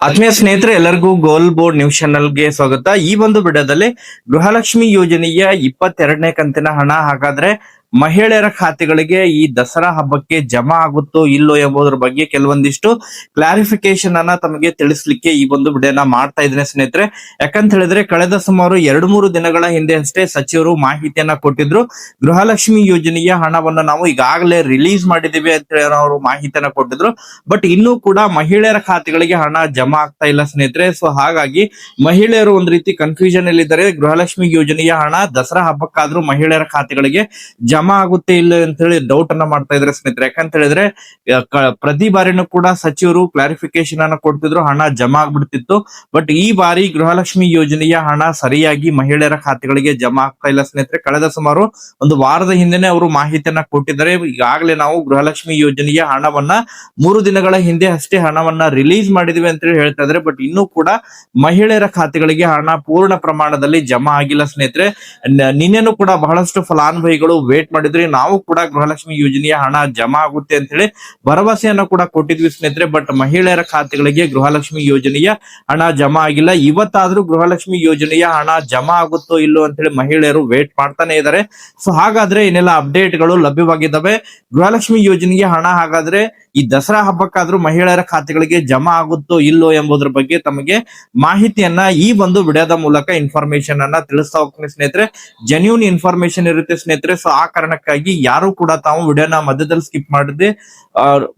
ಆತ್ಮೀಯ ಸ್ನೇಹಿತರೆ, ಎಲ್ಲರಿಗೂ ಗೋಲ್ ಬೋರ್ಡ್ ನ್ಯೂಸ್ ಚಾನೆಲ್ಗೆ ಸ್ವಾಗತ. ಈ ಒಂದು ವಿಡಿಯೋದಲ್ಲಿ ಗೃಹಲಕ್ಷ್ಮಿ ಯೋಜನೆಯ 22ನೇ ಕಂತಿನ ಹಣ ಹಾಗಾದ್ರೆ ಮಹಿಳೆಯರ ಖಾತೆಗಳಿಗೆ ಈ ದಸರಾ ಹಬ್ಬಕ್ಕೆ ಜಮಾ ಆಗುತ್ತೋ ಇಲ್ಲೋ ಎಂಬುದರ ಬಗ್ಗೆ ಕೆಲವೊಂದಿಷ್ಟು ಕ್ಲಾರಿಫಿಕೇಶನ್ ಅನ್ನ ತಮಗೆ ತಿಳಿಸ್ಲಿಕ್ಕೆ ಈ ಒಂದು ವಿಡಿಯೋನ ಮಾಡ್ತಾ ಇದ್ದೇನೆ ಸ್ನೇಹಿತರೆ. ಯಾಕಂತ ಹೇಳಿದ್ರೆ ಕಳೆದ ಸುಮಾರು 2-3 ದಿನಗಳ ಹಿಂದೆ ಅಷ್ಟೇ ಸಚಿವರು ಮಾಹಿತಿಯನ್ನ ಕೊಟ್ಟಿದ್ರು. ಗೃಹಲಕ್ಷ್ಮಿ ಯೋಜನೆಯ ಹಣವನ್ನು ನಾವು ಈಗಾಗಲೇ ರಿಲೀಸ್ ಮಾಡಿದೀವಿ ಅಂತ ಹೇಳಿ ಅವರು ಮಾಹಿತಿಯನ್ನ ಕೊಟ್ಟಿದ್ರು. ಬಟ್ ಇನ್ನೂ ಕೂಡ ಮಹಿಳೆಯರ ಖಾತೆಗಳಿಗೆ ಹಣ ಜಮಾ ಆಗ್ತಾ ಇಲ್ಲ ಸ್ನೇಹಿತರೆ. ಸೊ ಹಾಗಾಗಿ ಮಹಿಳೆಯರು ಒಂದ್ ರೀತಿ ಕನ್ಫ್ಯೂಷನ್ ಅಲ್ಲಿದ್ದಾರೆ. ಗೃಹಲಕ್ಷ್ಮಿ ಯೋಜನೆಯ ಹಣ ದಸರಾ ಹಬ್ಬಕ್ಕಾದ್ರೂ ಮಹಿಳೆಯರ ಖಾತೆಗಳಿಗೆ ಜಮಾ ಆಗುತ್ತೆ ಇಲ್ಲ ಅಂತ ಹೇಳಿ ಡೌಟ್ ಅನ್ನ ಮಾಡ್ತಾ ಇದ್ರೆ ಸ್ನೇಹಿತರೆ. ಯಾಕಂತ ಹೇಳಿದ್ರೆ ಪ್ರತಿ ಬಾರಿನೂ ಕೂಡ ಸಚಿವರು ಕ್ಲಾರಿಫಿಕೇಶನ್ ಅನ್ನ ಕೊಡ್ತಿದ್ರು, ಹಣ ಜಮಾ ಆಗ್ಬಿಡ್ತಿತ್ತು. ಬಟ್ ಈ ಬಾರಿ ಗೃಹಲಕ್ಷ್ಮಿ ಯೋಜನೆಯ ಹಣ ಸರಿಯಾಗಿ ಮಹಿಳೆಯರ ಖಾತೆಗಳಿಗೆ ಜಮಾ ಆಗ್ತಾ ಇಲ್ಲ ಸ್ನೇಹಿತರೆ. ಕಳೆದ ಸುಮಾರು ಒಂದು ವಾರದ ಹಿಂದೆನೆ ಅವರು ಮಾಹಿತಿಯನ್ನ ಕೊಟ್ಟಿದ್ದಾರೆ. ಈಗಾಗಲೇ ನಾವು ಗೃಹಲಕ್ಷ್ಮಿ ಯೋಜನೆಯ ಹಣವನ್ನ 3 ದಿನಗಳ ಹಿಂದೆ ಅಷ್ಟೇ ಹಣವನ್ನ ರಿಲೀಸ್ ಮಾಡಿದ್ವಿ ಅಂತ ಹೇಳಿ ಹೇಳ್ತಾ ಇದ್ದಾರೆ. ಬಟ್ ಇನ್ನೂ ಕೂಡ ಮಹಿಳೆಯರ ಖಾತೆಗಳಿಗೆ ಹಣ ಪೂರ್ಣ ಪ್ರಮಾಣದಲ್ಲಿ ಜಮಾ ಆಗಿಲ್ಲ ಸ್ನೇಹಿತರೆ. ನಿನ್ನೆನೂ ಕೂಡ ಬಹಳಷ್ಟು ಫಲಾನುಭವಿಗಳು ವೇಟ್ ಮಾಡಿದ್ರಿ, ನಾವು ಕೂಡ ಗೃಹಲಕ್ಷ್ಮಿ ಯೋಜನೆಯ ಹಣ ಜಮಾ ಆಗುತ್ತೆ ಅಂತ ಹೇಳಿ ಭರವಸೆಯನ್ನ ಕೂಡ ಕೊಟ್ಟಿದ್ವಿ ಸ್ನೇಹಿತರೆ. ಬಟ್ ಮಹಿಳೆಯರ ಖಾತೆಗಳಿಗೆ ಗೃಹಲಕ್ಷ್ಮಿ ಯೋಜನೆಯ ಹಣ ಜಮಾ ಆಗಿಲ್ಲ. ಇವತ್ತಾದ್ರೂ ಗೃಹಲಕ್ಷ್ಮಿ ಯೋಜನೆಯ ಹಣ ಜಮಾ ಆಗುತ್ತೋ ಇಲ್ಲೋ ಅಂತ ಹೇಳಿ ಮಹಿಳೆಯರು ವೇಟ್ ಮಾಡ್ತಾನೆ ಇದ್ದಾರೆ. ಸೊ ಹಾಗಾದ್ರೆ ಏನೆಲ್ಲ ಅಪ್ಡೇಟ್ ಗಳು ಲಭ್ಯವಾಗಿದ್ದಾವೆ, ಗೃಹಲಕ್ಷ್ಮಿ ಯೋಜನೆಗೆ ಹಣ ಹಾಗಾದ್ರೆ ಈ ದಸರಾ ಹಬ್ಬಕ್ಕಾದ್ರೂ ಮಹಿಳೆಯರ ಖಾತೆಗಳಿಗೆ ಜಮಾ ಆಗುತ್ತೋ ಇಲ್ಲೋ ಎಂಬುದರ ಬಗ್ಗೆ ತಮಗೆ ಮಾಹಿತಿಯನ್ನ ಈ ಒಂದು ವಿಡಿಯೋದ ಮೂಲಕ ಇನ್ಫಾರ್ಮೇಶನ್ ಅನ್ನ ತಿಳಿಸ್ತಾ ಹೋಗ್ತೀನಿ ಸ್ನೇಹಿತರೆ. ಜೆನ್ಯೂನ್ ಇನ್ಫಾರ್ಮೇಶನ್ ಇರುತ್ತೆ ಸ್ನೇಹಿತರೆ. ಸೊ ಆ ಕಾರಣಕ್ಕಾಗಿ ಯಾರು ಕೂಡ ತಾವು ವಿಡಿಯೋನ ಮಧ್ಯದಲ್ಲಿ ಸ್ಕಿಪ್ ಮಾಡದೆ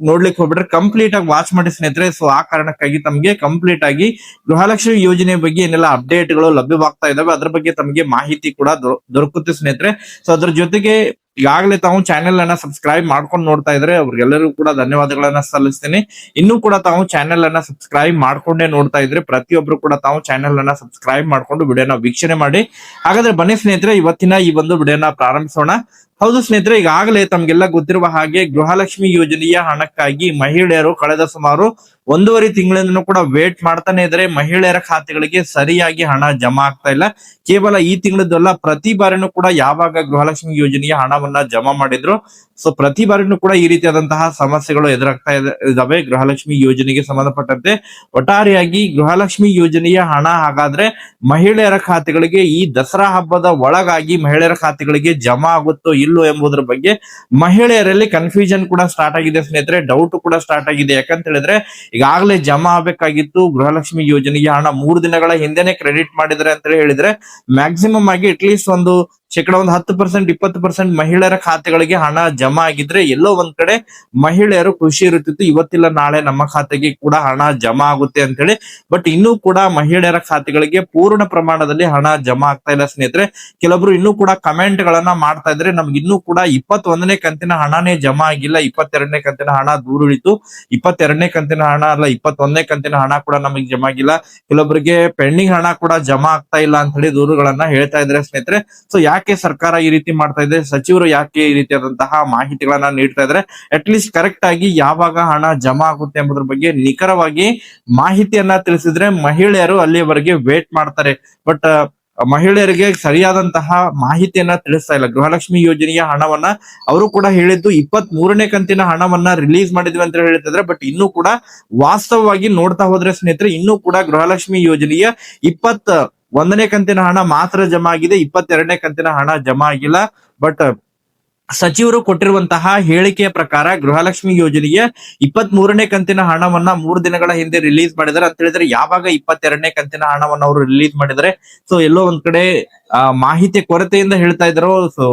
ನೋಡ್ಲಿಕ್ಕೆ ಹೋಗ್ಬಿಟ್ರೆ ಕಂಪ್ಲೀಟ್ ಆಗಿ ವಾಚ್ ಮಾಡಿ ಸ್ನೇಹಿತರೆ. ಸೊ ಆ ಕಾರಣಕ್ಕಾಗಿ ತಮಗೆ ಕಂಪ್ಲೀಟ್ ಆಗಿ ಗೃಹಲಕ್ಷ್ಮಿ ಯೋಜನೆ ಬಗ್ಗೆ ಏನೆಲ್ಲ ಅಪ್ಡೇಟ್ ಗಳು ಲಭ್ಯವಾಗ್ತಾ ಇದಾವೆ ಅದ್ರ ಬಗ್ಗೆ ತಮಗೆ ಮಾಹಿತಿ ಕೂಡ ದೊರಕುತ್ತೆ ಸ್ನೇಹಿತರೆ. ಸೊ ಅದ್ರ ಜೊತೆಗೆ ಈಗಾಗಲೇ ತಾವು ಚಾನೆಲ್ ಅನ್ನ ಸಬ್ಸ್ಕ್ರೈಬ್ ಮಾಡ್ಕೊಂಡು ನೋಡ್ತಾ ಇದ್ರೆ ಅವ್ರಿಗೆಲ್ಲರಿಗೂ ಕೂಡ ಧನ್ಯವಾದಗಳನ್ನ ಸಲ್ಲಿಸ್ತೀನಿ. ಇನ್ನೂ ಕೂಡ ತಾವು ಚಾನೆಲ್ ಅನ್ನ ಸಬ್ಸ್ಕ್ರೈಬ್ ಮಾಡ್ಕೊಂಡೇ ನೋಡ್ತಾ ಇದ್ರೆ ಪ್ರತಿಯೊಬ್ರು ಕೂಡ ತಾವು ಚಾನೆಲ್ ಅನ್ನ ಸಬ್ಸ್ಕ್ರೈಬ್ ಮಾಡ್ಕೊಂಡು ವಿಡಿಯೋನ ವೀಕ್ಷಣೆ ಮಾಡಿ. ಹಾಗಾದ್ರೆ ಬನ್ನಿ ಸ್ನೇಹಿತರೆ, ಇವತ್ತಿನ ಈ ಒಂದು ವಿಡಿಯೋನ ಪ್ರಾರಂಭಿಸೋಣ. ಹೌದು ಸ್ನೇಹಿತರೆ, ಈಗಾಗಲೇ ತಮ್ಗೆಲ್ಲ ಗೊತ್ತಿರುವ ಹಾಗೆ ಗೃಹಲಕ್ಷ್ಮಿ ಯೋಜನೆಯ ಹಣಕ್ಕಾಗಿ ಮಹಿಳೆಯರು ಕಳೆದ ಸುಮಾರು 1.5 ತಿಂಗಳಿಂದ ಕೂಡ ವೇಟ್ ಮಾಡ್ತಾನೆ ಇದ್ದಾರೆ. ಮಹಿಳೆಯರ ಖಾತೆಗಳಿಗೆ ಸರಿಯಾಗಿ ಹಣ ಜಮಾ ಆಗ್ತಾ ಇಲ್ಲ. ಕೇವಲ ಈ ತಿಂಗಳದ್ದಲ್ಲ, ಪ್ರತಿ ಬಾರಿನೂ ಕೂಡ ಯಾವಾಗ ಗೃಹಲಕ್ಷ್ಮಿ ಯೋಜನೆಯ ಹಣವನ್ನ ಜಮಾ ಮಾಡಿದ್ರು ಸೊ ಪ್ರತಿ ಬಾರಿನೂ ಕೂಡ ಈ ರೀತಿಯಾದಂತಹ ಸಮಸ್ಯೆಗಳು ಎದುರಾಗ್ತಾ ಇದಾವೆ ಗೃಹಲಕ್ಷ್ಮಿ ಯೋಜನೆಗೆ ಸಂಬಂಧಪಟ್ಟಂತೆ. ಒಟ್ಟಾರೆಯಾಗಿ ಗೃಹಲಕ್ಷ್ಮಿ ಯೋಜನೆಯ ಹಣ ಹಾಗಾದ್ರೆ ಮಹಿಳೆಯರ ಖಾತೆಗಳಿಗೆ ಈ ದಸರಾ ಹಬ್ಬದ ಒಳಗಾಗಿ ಮಹಿಳೆಯರ ಖಾತೆಗಳಿಗೆ ಜಮಾ ಆಗುತ್ತೋ ಇಲ್ಲೋ ಎಂಬುದರ ಬಗ್ಗೆ ಮಹಿಳೆಯರಲ್ಲಿ ಕನ್ಫ್ಯೂಷನ್ ಕೂಡ ಸ್ಟಾರ್ಟ್ ಆಗಿದೆ ಸ್ನೇಹಿತರೆ. ಡೌಟ್ ಕೂಡ ಸ್ಟಾರ್ಟ್ ಆಗಿದೆ. ಯಾಕಂತ ಹೇಳಿದ್ರೆ ಈಗಾಗಲೇ ಜಮಾ ಆಗ್ಬೇಕಾಗಿತ್ತು. ಗೃಹಲಕ್ಷ್ಮಿ ಯೋಜನೆಗೆ ಹಣ 3 ದಿನಗಳ ಹಿಂದೆನೆ ಕ್ರೆಡಿಟ್ ಮಾಡಿದ್ರೆ ಅಂತ ಹೇಳಿದ್ರೆ ಮ್ಯಾಕ್ಸಿಮಮ್ ಆಗಿ ಅಟ್ಲೀಸ್ಟ್ ಒಂದು ಶೇಕಡ 10%, 20% ಮಹಿಳೆಯರ ಖಾತೆಗಳಿಗೆ ಹಣ ಜಮಾ ಆಗಿದ್ರೆ ಎಲ್ಲೋ ಒಂದ್ ಕಡೆ ಮಹಿಳೆಯರು ಖುಷಿ ಇರುತ್ತಿತ್ತು, ಇವತ್ತಿಲ್ಲ ನಾಳೆ ನಮ್ಮ ಖಾತೆಗೆ ಕೂಡ ಹಣ ಜಮಾ ಆಗುತ್ತೆ ಅಂತ ಹೇಳಿ. ಬಟ್ ಇನ್ನೂ ಕೂಡ ಮಹಿಳೆಯರ ಖಾತೆಗಳಿಗೆ ಪೂರ್ಣ ಪ್ರಮಾಣದಲ್ಲಿ ಹಣ ಜಮಾ ಆಗ್ತಾ ಇಲ್ಲ ಸ್ನೇಹಿತರೆ. ಕೆಲವೊಬ್ರು ಇನ್ನೂ ಕೂಡ ಕಮೆಂಟ್ ಗಳನ್ನ ಮಾಡ್ತಾ ಇದ್ರೆ, ನಮ್ಗೆ ಇನ್ನೂ ಕೂಡ 21ನೇ ಕಂತಿನ ಹಣನೇ ಜಮಾ ಆಗಿಲ್ಲ, 22ನೇ ಕಂತಿನ ಹಣ ದೂರ ಉಳಿತು, 22ನೇ ಕಂತಿನ ಹಣ ಅಲ್ಲ 21ನೇ ಕಂತಿನ ಹಣ ಕೂಡ ನಮಗೆ ಜಮಾ ಆಗಿಲ್ಲ, ಕೆಲವೊಬ್ಬರಿಗೆ ಪೆಂಡಿಂಗ್ ಹಣ ಕೂಡ ಜಮಾ ಆಗ್ತಾ ಇಲ್ಲ ಅಂತ ಹೇಳಿ ದೂರುಗಳನ್ನ ಹೇಳ್ತಾ ಇದ್ರೆ ಸ್ನೇಹಿತರೆ. ಸೊ ಯಾಕೆ ಸರ್ಕಾರ ಈ ರೀತಿ ಮಾಡ್ತಾ ಇದೆ, ಸಚಿವರು ಯಾಕೆ ಈ ರೀತಿಯಾದಂತಹ ಮಾಹಿತಿಗಳನ್ನ ನೀಡ್ತಾ ಇದ್ರೆ, ಅಟ್ ಲೀಸ್ಟ್ ಕರೆಕ್ಟ್ ಆಗಿ ಯಾವಾಗ ಹಣ ಜಮಾ ಆಗುತ್ತೆ ಎಂಬುದ್ರ ಬಗ್ಗೆ ನಿಖರವಾಗಿ ಮಾಹಿತಿಯನ್ನ ತಿಳಿಸಿದ್ರೆ ಮಹಿಳೆಯರು ಅಲ್ಲಿಯವರೆಗೆ ವೇಟ್ ಮಾಡ್ತಾರೆ. ಬಟ್ ಮಹಿಳೆಯರಿಗೆ ಸರಿಯಾದಂತಹ ಮಾಹಿತಿಯನ್ನ ತಿಳಿಸ್ತಾ ಇಲ್ಲ. ಗೃಹಲಕ್ಷ್ಮಿ ಯೋಜನೆಯ ಹಣವನ್ನ ಅವರು ಕೂಡ ಹೇಳಿದ್ದು 23ನೇ ಕಂತಿನ ಹಣವನ್ನ ರಿಲೀಸ್ ಮಾಡಿದ್ವಿ ಅಂತ ಹೇಳ್ತಿದ್ರೆ. ಬಟ್ ಇನ್ನೂ ಕೂಡ ವಾಸ್ತವವಾಗಿ ನೋಡ್ತಾ ಹೋದ್ರೆ ಸ್ನೇಹಿತರೆ, ಇನ್ನೂ ಕೂಡ ಗೃಹಲಕ್ಷ್ಮಿ ಯೋಜನೆಯ 21ನೇ ಕಂತಿನ ಹಣ ಮಾತ್ರ ಜಮಾ ಆಗಿದೆ, 22ನೇ ಕಂತಿನ ಹಣ ಜಮಾ ಆಗಿಲ್ಲ. ಬಟ್ ಸಚಿವರು ಕೊಟ್ಟಿರುವಂತಹ ಹೇಳಿಕೆಯ ಪ್ರಕಾರ ಗೃಹಲಕ್ಷ್ಮಿ ಯೋಜನೆಯ 23ನೇ ಕಂತಿನ ಹಣವನ್ನ 3 ದಿನಗಳ ಹಿಂದೆ ರಿಲೀಸ್ ಮಾಡಿದ್ದಾರೆ ಅಂತ ಹೇಳಿದ್ರೆ, ಯಾವಾಗ 22ನೇ ಕಂತಿನ ಹಣವನ್ನ ಅವರು ರಿಲೀಸ್ ಮಾಡಿದರೆ ಸೊ ಎಲ್ಲೋ ಒಂದ್ ಕಡೆ ಮಾಹಿತಿ ಕೊರತೆಯಿಂದ ಹೇಳ್ತಾ ಇದ್ರು. ಸೊ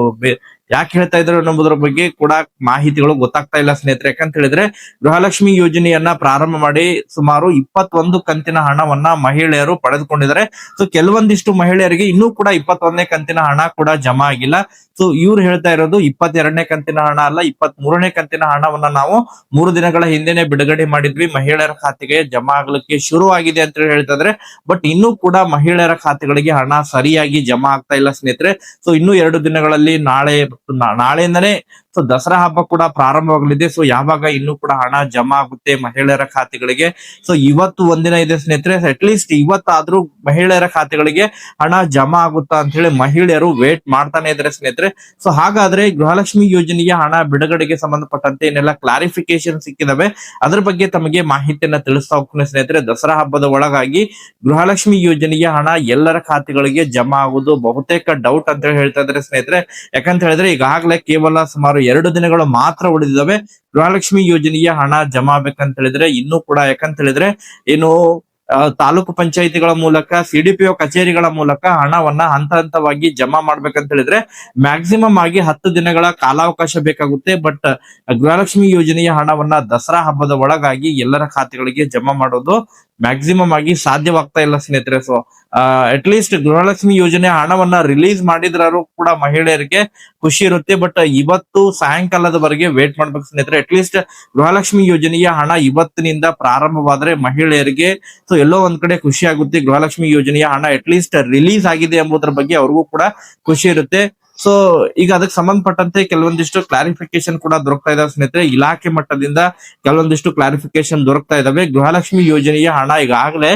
ಯಾಕೆ ಹೇಳ್ತಾ ಇದ್ರು ಅನ್ನೋದ್ರ ಬಗ್ಗೆ ಕೂಡ ಮಾಹಿತಿಗಳು ಗೊತ್ತಾಗ್ತಾ ಇಲ್ಲ ಸ್ನೇಹಿತರೆ. ಯಾಕಂತ ಹೇಳಿದ್ರೆ ಗೃಹಲಕ್ಷ್ಮಿ ಯೋಜನೆಯನ್ನ ಪ್ರಾರಂಭ ಮಾಡಿ ಸುಮಾರು 21 ಕಂತಿನ ಹಣವನ್ನ ಮಹಿಳೆಯರು ಪಡೆದುಕೊಂಡಿದ್ದಾರೆ. ಸೊ ಕೆಲವೊಂದಿಷ್ಟು ಮಹಿಳೆಯರಿಗೆ ಇನ್ನೂ ಕೂಡ 21ನೇ ಕಂತಿನ ಹಣ ಕೂಡ ಜಮಾ ಆಗಿಲ್ಲ. ಸೊ ಇವ್ರು ಹೇಳ್ತಾ ಇರೋದು 22ನೇ ಕಂತಿನ ಹಣ ಅಲ್ಲ, 23ನೇ ಕಂತಿನ ಹಣವನ್ನ ನಾವು 3 ದಿನಗಳ ಹಿಂದೆನೆ ಬಿಡುಗಡೆ ಮಾಡಿದ್ವಿ, ಮಹಿಳೆಯರ ಖಾತೆಗೆ ಜಮಾ ಆಗ್ಲಿಕ್ಕೆ ಶುರು ಆಗಿದೆ ಅಂತ ಹೇಳ್ತಾ ಇದ್ರೆ. ಬಟ್ ಇನ್ನೂ ಕೂಡ ಮಹಿಳೆಯರ ಖಾತೆಗಳಿಗೆ ಹಣ ಸರಿಯಾಗಿ ಜಮಾ ಆಗ್ತಾ ಇಲ್ಲ ಸ್ನೇಹಿತರೆ. ಸೊ ಇನ್ನು 2 ದಿನಗಳಲ್ಲಿ ನಾಳೆಯಿಂದನೇ ಸೊ ದಸರಾ ಹಬ್ಬ ಕೂಡ ಪ್ರಾರಂಭವಾಗಲಿದೆ. ಸೊ ಯಾವಾಗ ಇನ್ನೂ ಕೂಡ ಹಣ ಜಮಾ ಆಗುತ್ತೆ ಮಹಿಳೆಯರ ಖಾತೆಗಳಿಗೆ? ಸೊ ಇವತ್ತು ಒಂದಿನ ಇದೆ ಸ್ನೇಹಿತರೆ, ಅಟ್ಲೀಸ್ಟ್ ಇವತ್ತಾದ್ರೂ ಮಹಿಳೆಯರ ಖಾತೆಗಳಿಗೆ ಹಣ ಜಮಾ ಆಗುತ್ತಾ ಅಂತ ಹೇಳಿ ಮಹಿಳೆಯರು ವೇಟ್ ಮಾಡ್ತಾನೆ ಇದ್ದಾರೆ ಸ್ನೇಹಿತರೆ. ಸೊ ಹಾಗಾದ್ರೆ ಗೃಹಲಕ್ಷ್ಮಿ ಯೋಜನೆಯ ಹಣ ಬಿಡುಗಡೆಗೆ ಸಂಬಂಧಪಟ್ಟಂತೆ ಏನೆಲ್ಲ ಕ್ಲಾರಿಫಿಕೇಶನ್ ಸಿಕ್ಕಿದಾವೆ ಅದ್ರ ಬಗ್ಗೆ ತಮಗೆ ಮಾಹಿತಿಯನ್ನ ತಿಳಿಸ್ತಾ ಹೋಗ್ತೀನಿ ಸ್ನೇಹಿತರೆ. ದಸರಾ ಹಬ್ಬದ ಒಳಗಾಗಿ ಗೃಹಲಕ್ಷ್ಮಿ ಯೋಜನೆಯ ಹಣ ಎಲ್ಲರ ಖಾತೆಗಳಿಗೆ ಜಮಾ ಆಗುವುದು ಬಹುತೇಕ ಡೌಟ್ ಅಂತ ಹೇಳಿ ಹೇಳ್ತಾ ಇದ್ದಾರೆ ಸ್ನೇಹಿತರೆ. ಯಾಕಂತ ಹೇಳಿದ್ರೆ ಈಗಾಗಲೇ ಕೇವಲ ಸುಮಾರು 2 ದಿನಗಳು ಮಾತ್ರ ಉಳಿದಿದ್ದಾವೆ ಗೃಹಲಕ್ಷ್ಮಿ ಯೋಜನೆಯ ಹಣ ಜಮಾ ಆಗ್ಬೇಕಂತ ಹೇಳಿದ್ರೆ. ಇನ್ನೂ ಕೂಡ ಯಾಕಂತ ಹೇಳಿದ್ರೆ ಏನು ತಾಲೂಕು ಪಂಚಾಯಿತಿಗಳ ಮೂಲಕ ಸಿಡಿಪಿಒ ಕಚೇರಿಗಳ ಮೂಲಕ ಹಣವನ್ನ ಹಂತ ಹಂತವಾಗಿ ಜಮಾ ಮಾಡ್ಬೇಕಂತ ಹೇಳಿದ್ರೆ ಮ್ಯಾಕ್ಸಿಮಮ್ ಆಗಿ 10 ದಿನಗಳ ಕಾಲಾವಕಾಶ ಬೇಕಾಗುತ್ತೆ. ಬಟ್ ಗೃಹಲಕ್ಷ್ಮಿ ಯೋಜನೆಯ ಹಣವನ್ನ ದಸರಾ ಹಬ್ಬದ ಒಳಗಾಗಿ ಎಲ್ಲರ ಖಾತೆಗಳಿಗೆ ಜಮಾ ಮಾಡೋದು ಮ್ಯಾಕ್ಸಿಮಮ್ ಆಗಿ ಸಾಧ್ಯವಾಗ್ತಾ ಇಲ್ಲ ಸ್ನೇಹಿತರೆ. ಸೊ ಅಟ್ ಲೀಸ್ಟ್ ಗೃಹಲಕ್ಷ್ಮಿ ಯೋಜನೆ ಹಣವನ್ನ ರಿಲೀಸ್ ಮಾಡಿದ್ರೂ ಕೂಡ ಮಹಿಳೆಯರಿಗೆ ಖುಷಿ ಇರುತ್ತೆ. ಬಟ್ ಇವತ್ತು ಸಾಯಂಕಾಲದವರೆಗೆ ವೇಟ್ ಮಾಡ್ಬೇಕು ಸ್ನೇಹಿತರೆ. ಅಟ್ ಲೀಸ್ಟ್ ಗೃಹಲಕ್ಷ್ಮಿ ಯೋಜನೆಯ ಹಣ ಇವತ್ತಿನಿಂದ ಪ್ರಾರಂಭವಾದ್ರೆ ಮಹಿಳೆಯರಿಗೆ ಸೊ ಎಲ್ಲೋ ಒಂದ್ ಕಡೆ ಖುಷಿ ಆಗುತ್ತೆ. ಗೃಹಲಕ್ಷ್ಮಿ ಯೋಜನೆಯ ಹಣ ಅಟ್ ಲೀಸ್ಟ್ ರಿಲೀಸ್ ಆಗಿದೆ ಎಂಬುದರ ಬಗ್ಗೆ ಅವ್ರಿಗೂ ಕೂಡ ಖುಷಿ ಇರುತ್ತೆ. ಸೊ ಈಗ ಅದಕ್ಕೆ ಸಂಬಂಧಪಟ್ಟಂತೆ ಕೆಲವೊಂದಿಷ್ಟು ಕ್ಲಾರಿಫಿಕೇಶನ್ ಕೂಡ ದೊರಕ್ತಾ ಇದಾವೆ ಸ್ನೇಹಿತರೆ. ಇಲಾಖೆ ಮಟ್ಟದಿಂದ ಕೆಲವೊಂದಿಷ್ಟು ಕ್ಲಾರಿಫಿಕೇಶನ್ ದೊರಕ್ತಾ ಇದಾವೆ. ಗೃಹಲಕ್ಷ್ಮಿ ಯೋಜನೆಯ ಹಣ ಈಗಾಗಲೇ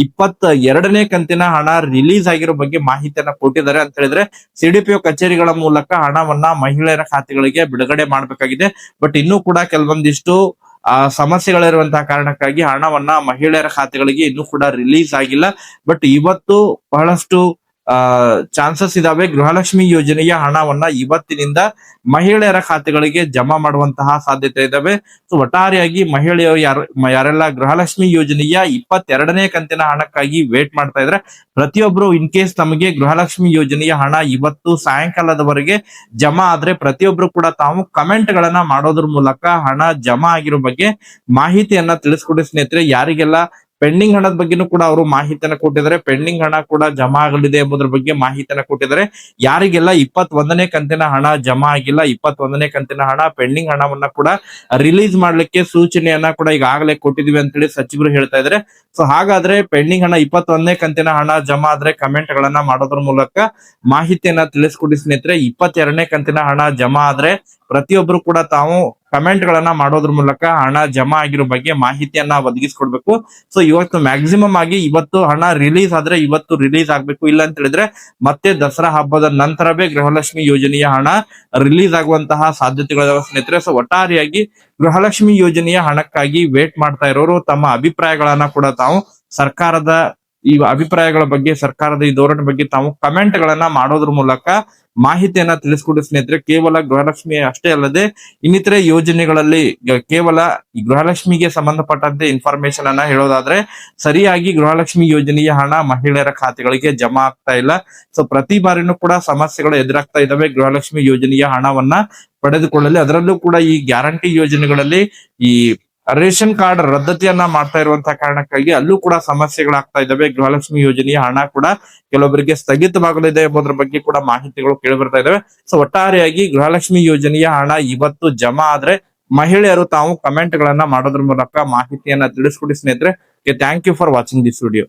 22ನೇ ಕಂತಿನ ಹಣ ರಿಲೀಸ್ ಆಗಿರೋ ಬಗ್ಗೆ ಮಾಹಿತಿಯನ್ನ ಕೊಟ್ಟಿದ್ದಾರೆ ಅಂತ ಹೇಳಿದ್ರೆ ಸಿಡಿಪಿಒ ಕಚೇರಿಗಳ ಮೂಲಕ ಹಣವನ್ನ ಮಹಿಳೆಯರ ಖಾತೆಗಳಿಗೆ ಬಿಡುಗಡೆ ಮಾಡಬೇಕಾಗಿದೆ. ಬಟ್ ಇನ್ನೂ ಕೂಡ ಕೆಲವೊಂದಿಷ್ಟು ಸಮಸ್ಯೆಗಳಿರುವಂತಹ ಕಾರಣಕ್ಕಾಗಿ ಹಣವನ್ನ ಮಹಿಳೆಯರ ಖಾತೆಗಳಿಗೆ ಇನ್ನೂ ಕೂಡ ರಿಲೀಸ್ ಆಗಿಲ್ಲ. ಬಟ್ ಇವತ್ತು ಬಹಳಷ್ಟು ಚಾನ್ಸಸ್ ಇದಾವೆ ಗೃಹಲಕ್ಷ್ಮಿ ಯೋಜನೆಯ ಹಣವನ್ನ ಇವತ್ತಿನಿಂದ ಮಹಿಳೆಯರ ಖಾತೆಗಳಿಗೆ ಜಮಾ ಮಾಡುವಂತಹ ಸಾಧ್ಯತೆ ಇದಾವೆ. ಸೊ ಒಟ್ಟಾರೆಯಾಗಿ ಮಹಿಳೆಯರು ಯಾರೆಲ್ಲ ಗೃಹಲಕ್ಷ್ಮಿ ಯೋಜನೆಯ 22ನೇ ಕಂತಿನ ಹಣಕ್ಕಾಗಿ ವೇಟ್ ಮಾಡ್ತಾ ಇದ್ರೆ ಪ್ರತಿಯೊಬ್ರು ಇನ್ ಕೇಸ್ ನಮಗೆ ಗೃಹಲಕ್ಷ್ಮಿ ಯೋಜನೆಯ ಹಣ ಇವತ್ತು ಸಾಯಂಕಾಲದವರೆಗೆ ಜಮಾ ಆದ್ರೆ ಪ್ರತಿಯೊಬ್ರು ಕೂಡ ತಾವು ಕಮೆಂಟ್ ಗಳನ್ನ ಮಾಡೋದ್ರ ಮೂಲಕ ಹಣ ಜಮಾ ಆಗಿರೋ ಬಗ್ಗೆ ಮಾಹಿತಿಯನ್ನ ತಿಳಿಸ್ಕೊಡಿ ಸ್ನೇಹಿತರೆ. ಯಾರಿಗೆಲ್ಲ ಪೆಂಡಿಂಗ್ ಹಣದ ಬಗ್ಗೆನೂ ಕೂಡ ಅವರು ಮಾಹಿತಿಯನ್ನ ಕೊಟ್ಟಿದ್ದಾರೆ. ಪೆಂಡಿಂಗ್ ಹಣ ಕೂಡ ಜಮಾ ಆಗಲಿದೆ ಎಂಬುದರ ಬಗ್ಗೆ ಮಾಹಿತಿಯನ್ನ ಕೊಟ್ಟಿದ್ದಾರೆ. ಯಾರಿಗೆಲ್ಲ 21ನೇ ಕಂತಿನ ಹಣ ಜಮಾ ಆಗಿಲ್ಲ, 21ನೇ ಕಂತಿನ ಹಣ ಪೆಂಡಿಂಗ್ ಹಣವನ್ನ ಕೂಡ ರಿಲೀಸ್ ಮಾಡ್ಲಿಕ್ಕೆ ಸೂಚನೆಯನ್ನ ಕೂಡ ಈಗಾಗಲೇ ಕೊಟ್ಟಿದ್ವಿ ಅಂತೇಳಿ ಸಚಿವರು ಹೇಳ್ತಾ ಇದ್ದಾರೆ. ಸೊ ಹಾಗಾದ್ರೆ ಪೆಂಡಿಂಗ್ ಹಣ 21ನೇ ಕಂತಿನ ಹಣ ಜಮಾ ಆದ್ರೆ ಕಮೆಂಟ್ ಗಳನ್ನ ಮಾಡೋದ್ರ ಮೂಲಕ ಮಾಹಿತಿಯನ್ನ ತಿಳಿಸ್ಕೊಡಿ ಸ್ನೇಹಿತರೆ. 22ನೇ ಕಂತಿನ ಹಣ ಜಮಾ ಆದ್ರೆ ಪ್ರತಿಯೊಬ್ರು ಕೂಡ ತಾವು ಕಮೆಂಟ್ ಗಳನ್ನ ಮಾಡೋದ್ರ ಮೂಲಕ ಹಣ ಜಮಾ ಆಗಿರೋ ಬಗ್ಗೆ ಮಾಹಿತಿಯನ್ನ ಒದಗಿಸ್ಕೊಡ್ಬೇಕು. ಸೊ ಇವತ್ತು ಮ್ಯಾಕ್ಸಿಮಮ್ ಆಗಿ ಇವತ್ತು ಹಣ ರಿಲೀಸ್ ಆದ್ರೆ ಇವತ್ತು ರಿಲೀಸ್ ಆಗ್ಬೇಕು. ಇಲ್ಲ ಅಂತ ಹೇಳಿದ್ರೆ ಮತ್ತೆ ದಸರಾ ಹಬ್ಬದ ನಂತರವೇ ಗೃಹಲಕ್ಷ್ಮಿ ಯೋಜನೆಯ ಹಣ ರಿಲೀಸ್ ಆಗುವಂತಹ ಸಾಧ್ಯತೆಗಳಿದಾವೆ ಸ್ನೇಹಿತರೆ. ಸೊ ಒಟ್ಟಾರೆಯಾಗಿ ಗೃಹಲಕ್ಷ್ಮಿ ಯೋಜನೆಯ ಹಣಕ್ಕಾಗಿ ವೇಟ್ ಮಾಡ್ತಾ ಇರೋರು ತಮ್ಮ ಅಭಿಪ್ರಾಯಗಳನ್ನ ಕೂಡ ತಾವು ಸರ್ಕಾರದ ಈ ಅಭಿಪ್ರಾಯಗಳ ಬಗ್ಗೆ, ಸರ್ಕಾರದ ಈ ಧೋರಣೆ ಬಗ್ಗೆ ತಾವು ಕಮೆಂಟ್ ಗಳನ್ನ ಮಾಡೋದ್ರ ಮೂಲಕ ಮಾಹಿತಿಯನ್ನ ತಿಳಿಸ್ಕೊಡಿ ಸ್ನೇಹಿತರೆ. ಕೇವಲ ಗೃಹಲಕ್ಷ್ಮಿ ಅಷ್ಟೇ ಅಲ್ಲದೆ ಇನ್ನಿತರೆ ಯೋಜನೆಗಳಲ್ಲಿ ಕೇವಲ ಗೃಹಲಕ್ಷ್ಮಿಗೆ ಸಂಬಂಧಪಟ್ಟಂತೆ ಇನ್ಫಾರ್ಮೇಶನ್ ಅನ್ನ ಹೇಳೋದಾದ್ರೆ ಸರಿಯಾಗಿ ಗೃಹಲಕ್ಷ್ಮಿ ಯೋಜನೆಯ ಹಣ ಮಹಿಳೆಯರ ಖಾತೆಗಳಿಗೆ ಜಮಾ ಆಗ್ತಾ ಇಲ್ಲ. ಸೊ ಪ್ರತಿ ಬಾರಿನೂ ಕೂಡ ಸಮಸ್ಯೆಗಳು ಎದುರಾಗ್ತಾ ಇದಾವೆ ಗೃಹಲಕ್ಷ್ಮಿ ಯೋಜನೆಯ ಹಣವನ್ನ ಪಡೆದುಕೊಳ್ಳಲಿ. ಅದರಲ್ಲೂ ಕೂಡ ಈ ಗ್ಯಾರಂಟಿ ಯೋಜನೆಗಳಲ್ಲಿ ಈ ರೇಷನ್ ಕಾರ್ಡ್ ರದ್ದತಿಯನ್ನ ಮಾಡ್ತಾ ಇರುವಂತಹ ಕಾರಣಕ್ಕಾಗಿ ಅಲ್ಲೂ ಕೂಡ ಸಮಸ್ಯೆಗಳಾಗ್ತಾ ಇದಾವೆ. ಗೃಹಲಕ್ಷ್ಮಿ ಯೋಜನೆಯ ಹಣ ಕೂಡ ಕೆಲವೊಬ್ಬರಿಗೆ ಸ್ಥಗಿತವಾಗಲಿದೆ ಎಂಬುದರ ಬಗ್ಗೆ ಕೂಡ ಮಾಹಿತಿಗಳು ಕೇಳಿ ಬರ್ತಾ ಇದಾವೆ. ಸೊ ಒಟ್ಟಾರೆಯಾಗಿ ಗೃಹಲಕ್ಷ್ಮಿ ಯೋಜನೆಯ ಹಣ ಇವತ್ತು ಜಮಾ ಆದ್ರೆ ಮಹಿಳೆಯರು ತಾವು ಕಮೆಂಟ್ ಗಳನ್ನ ಮಾಡೋದ್ರ ಮೂಲಕ ಮಾಹಿತಿಯನ್ನ ತಿಳಿಸ್ಕೊಡಿ ಸ್ನೇಹಿತರೆ. Thank you for watching this video.